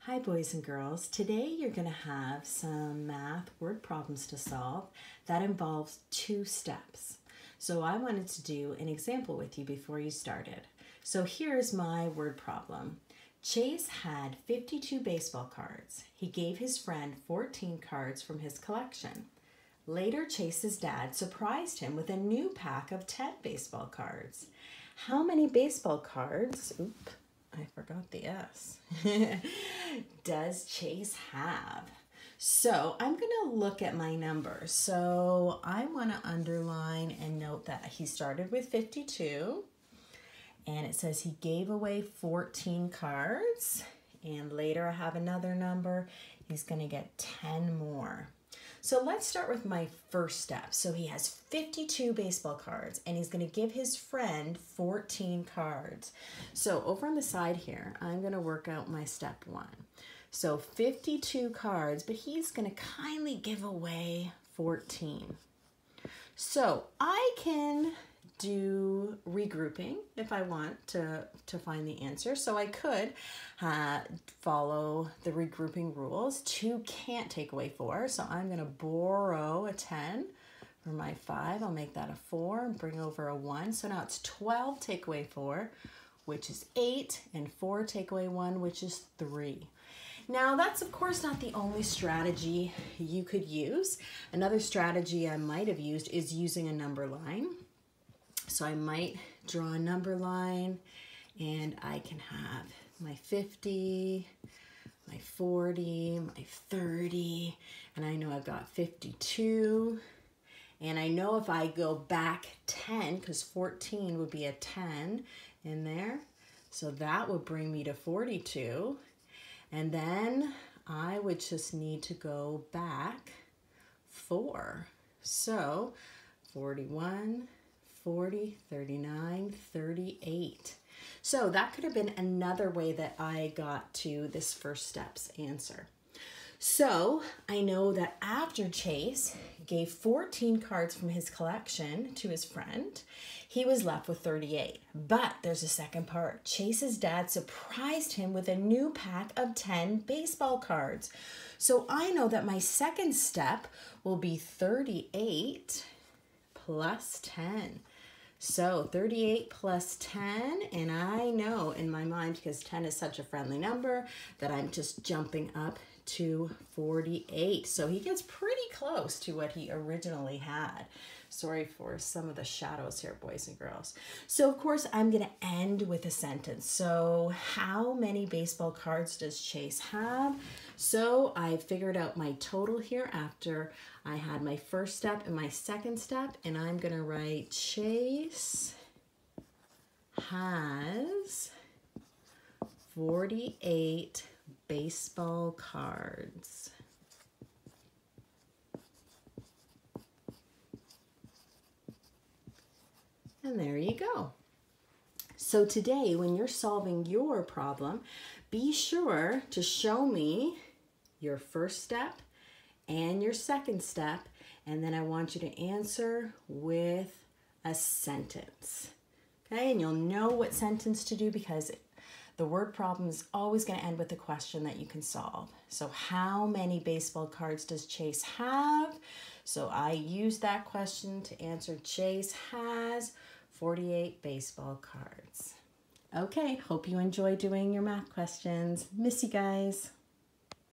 Hi boys and girls. Today you're going to have some math word problems to solve that involves two steps. So I wanted to do an example with you before you started. So here's my word problem. Chase had 52 baseball cards. He gave his friend 14 cards from his collection. Later, Chase's dad surprised him with a new pack of 10 baseball cards. How many baseball cards, I forgot the S, does Chase have? So I'm going to look at my numbers. So I want to underline and note that he started with 52. And it says he gave away 14 cards. And later I have another number. He's going to get 10 more. So let's start with my first step. So he has 52 baseball cards and he's going to give his friend 14 cards. So over on the side here, I'm going to work out my step one. So 52 cards, but he's going to kindly give away 14. So I can do regrouping if I want to find the answer. So I could follow the regrouping rules. 2 can't take away 4, so I'm going to borrow a 10 for my 5. I'll make that a 4 and bring over a 1. So now it's 12 take away 4, which is 8, and 4 take away 1, which is 3. Now that's of course not the only strategy you could use. Another strategy I might have used is using a number line. So I might draw a number line and I can have my 50, my 40, my 30, and I know I've got 52. And I know if I go back 10, because 14 would be a 10 in there, so that would bring me to 42. And then I would just need to go back 4. So 41, 40, 39, 38. So that could have been another way that I got to this first step's answer. So I know that after Chase gave 14 cards from his collection to his friend, he was left with 38. But there's a second part. Chase's dad surprised him with a new pack of 10 baseball cards. So I know that my second step will be 38 plus 10. So 38 plus 10, and I know in my mind, because 10 is such a friendly number, that I'm just jumping up to 48. So he gets pretty close to what he originally had. Sorry for some of the shadows here, boys and girls. So of course I'm going to end with a sentence. So how many baseball cards does Chase have? So I figured out my total here after I had my first step and my second step, and I'm going to write Chase has 48 baseball cards. And there you go. So today, when you're solving your problem, be sure to show me your first step and your second step, and then I want you to answer with a sentence. Okay, and you'll know what sentence to do because the word problem is always going to end with a question that you can solve. So how many baseball cards does Chase have? So I use that question to answer Chase has 48 baseball cards. Okay, hope you enjoy doing your math questions. Miss you guys.